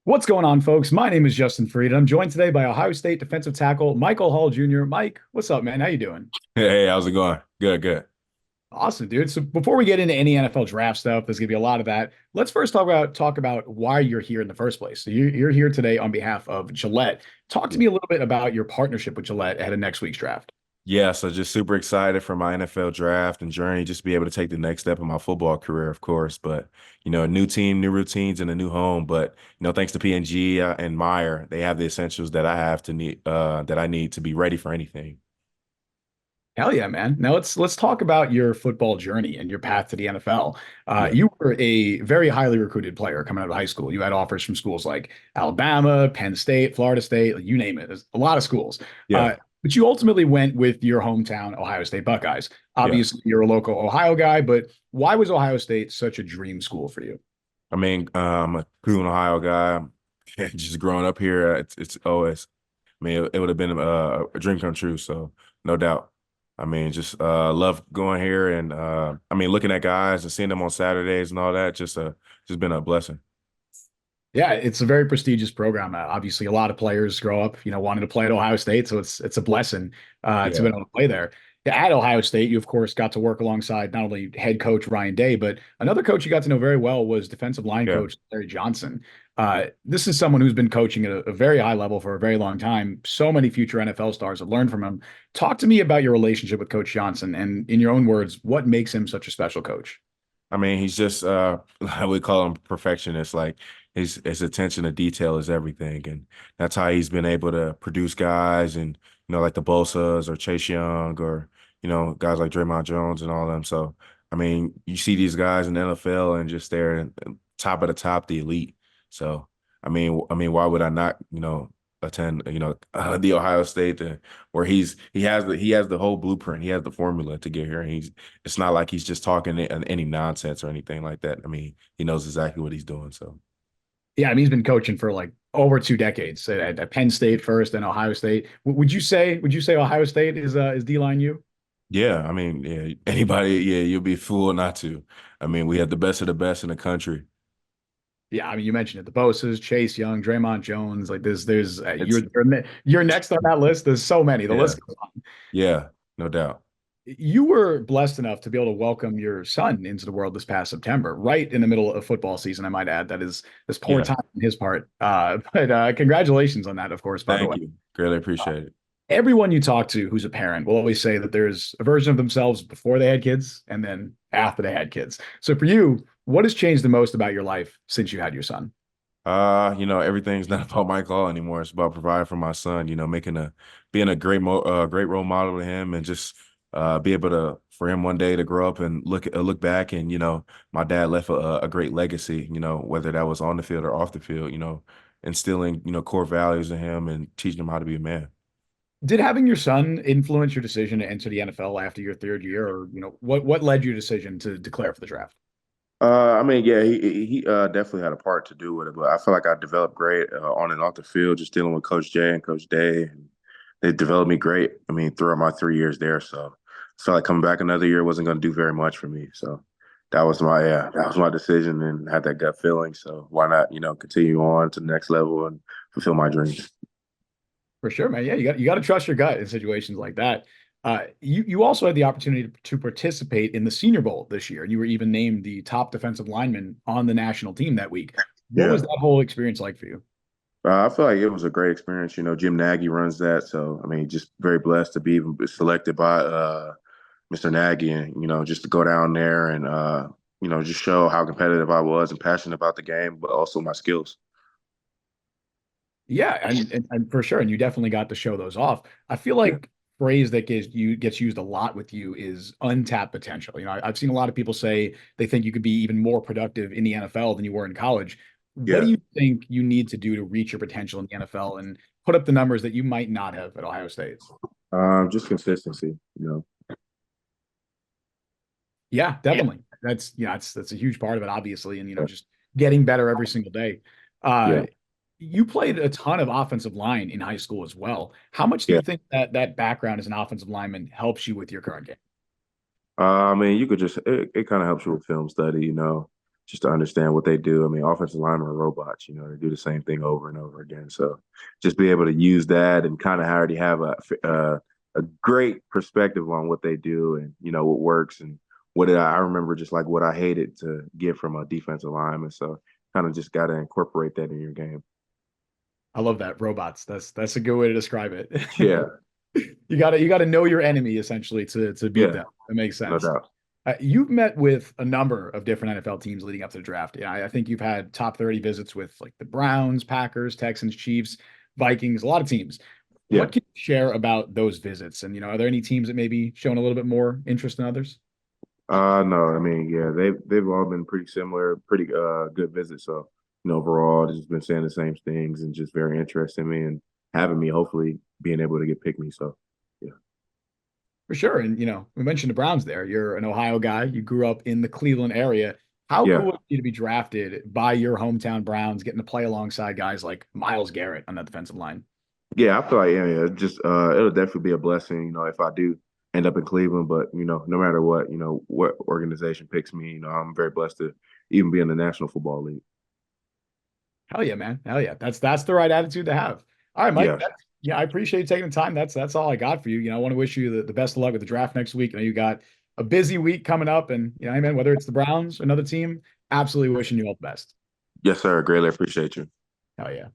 What's going on, folks? My name is Justin Freed, and I'm joined today by Ohio State defensive tackle Michael Hall Jr. Mike, what's up, man? How you doing? Hey, how's it going? Good, good. Awesome, dude. So before we get into any NFL draft stuff, there's gonna be a lot of that. Let's first talk about why you're here in the first place. So you're here today on behalf of Gillette. Talk to Yeah. me a little bit about your partnership with Gillette ahead of next week's draft. Yeah, so just super excited for my NFL draft and journey, just be able to take the next step in my football career, of course. But, a new team, new routines, and a new home. But, thanks to PNG and Meyer, they have the essentials that I need to be ready for anything. Hell yeah, man. Now let's talk about your football journey and your path to the NFL. Yeah, You were a very highly recruited player coming out of high school. You had offers from schools like Alabama, Penn State, Florida State, like you name it. There's a lot of schools. yeah, But you ultimately went with your hometown Ohio State Buckeyes. yeah. Obviously, you're a local Ohio guy, but why was Ohio State such a dream school for you? I'm a Cleveland, Ohio guy. Just growing up here, it's always, it would have been a dream come true. So no doubt. Just love going here and looking at guys and seeing them on Saturdays and all that. Just been a blessing. Yeah, it's a very prestigious program. Obviously, a lot of players grow up, wanting to play at Ohio State, so it's a blessing to be Yeah, able to play there. Yeah, at Ohio State, you of course got to work alongside not only head coach Ryan Day, but another coach you got to know very well was defensive line yeah. coach Larry Johnson. This is someone who's been coaching at a very high level for a very long time. So many future NFL stars have learned from him. Talk to me about your relationship with Coach Johnson, and in your own words, what makes him such a special coach? He's just I would call him perfectionist. Like his attention to detail is everything. And that's how he's been able to produce guys and like the Bosas or Chase Young or, guys like Draymond Jones and all them. So you see these guys in the NFL and just they're top of the top, the elite. So why would I not, attend, the Ohio State where he has the whole blueprint. He has the formula to get here. And it's not like he's just talking any nonsense or anything like that. He knows exactly what he's doing. So Yeah, I mean, he's been coaching for like over 2 decades at Penn State first and Ohio State. Would you say Ohio State is D-line you? yeah, yeah, anybody, yeah, you'll be a fool not to. We have the best of the best in the country. Yeah, I mean, you mentioned it, the Bosa's, Chase Young, Draymond Jones. Like there's It's you're next on that list. There's so many. The yeah, list goes on. yeah, no doubt. You were blessed enough to be able to welcome your son into the world this past September, right in the middle of football season. I might add that is this poor Yeah, time on his part. But congratulations on that, of course. By the way. thank you. Greatly appreciate it. Everyone you talk to who's a parent will always say that there's a version of themselves before they had kids and then after they had kids. So for you, what has changed the most about your life since you had your son? Everything's not about my call anymore. It's about providing for my son, being a great role model to him and just be able to for him one day to grow up and look back and my dad left a great legacy, whether that was on the field or off the field, instilling, core values in him and teaching him how to be a man. Did having your son influence your decision to enter the NFL after your third year, or what led your decision to declare for the draft? Yeah, he definitely had a part to do with it, but I feel like I developed great on and off the field, just dealing with Coach Jay and Coach Day. And they developed me great. Throughout my 3 years there, so I felt like coming back another year wasn't going to do very much for me. So that was my decision, and had that gut feeling. So why not, continue on to the next level and fulfill my dreams? For sure, man. Yeah, you got to trust your gut in situations like that. You also had the opportunity to participate in the Senior Bowl this year, and you were even named the top defensive lineman on the national team that week. What was Yeah. that whole experience like for you? I feel like it was a great experience. Jim Nagy runs that, so just very blessed to be even selected by Mr. Nagy, and just to go down there and just show how competitive I was and passionate about the game, but also my skills. Yeah, and for sure, and you definitely got to show those off. I feel Yeah, like phrase that gets used a lot with you is untapped potential. I've seen a lot of people say they think you could be even more productive in the NFL than you were in college. What do yeah. you think you need to do to reach your potential in the NFL and put up the numbers that you might not have at Ohio State? Just consistency. Yeah, definitely. That's a huge part of it, obviously, and just getting better every single day. Uh, Yeah, you played a ton of offensive line in high school as well. How much do yeah. you think that background as an offensive lineman helps you with your current game? You could just it kind of helps you with film study. just to understand what they do. I mean, offensive linemen are robots, they do the same thing over and over again. So just be able to use that and kind of already have a great perspective on what they do and, what works and I remember just like what I hated to get from a defensive lineman. So kind of just got to incorporate that in your game. I love that. Robots. That's a good way to describe it. Yeah. You gotta know your enemy essentially to beat Yeah. them. That makes No sense. doubt. You've met with a number of different NFL teams leading up to the draft. Yeah, I think you've had top 30 visits with like the Browns, Packers, Texans, Chiefs, Vikings, a lot of teams. Yeah. What can you share about those visits? And are there any teams that maybe shown a little bit more interest than others? No, I mean, yeah, they've all been pretty similar, pretty good visits. So, overall, they've just been saying the same things and just very interested in me and having me hopefully being able to get pick me. So, yeah. For sure. And we mentioned the Browns there. You're an Ohio guy. You grew up in the Cleveland area. How Yeah. cool would it be to be drafted by your hometown Browns, getting to play alongside guys like Myles Garrett on that defensive line? Yeah, I feel like yeah, just it'll definitely be a blessing, if I do end up in Cleveland. But, no matter what organization picks me, I'm very blessed to even be in the National Football League. Hell yeah, man. Hell yeah. That's the right attitude to have. All right, Mike. Yeah. Yeah, I appreciate you taking the time. That's all I got for you. I want to wish you the best of luck with the draft next week. I know you got a busy week coming up, and hey, man, whether it's the Browns or another team, absolutely wishing you all the best. Yes, sir. Greatly appreciate you. Hell yeah.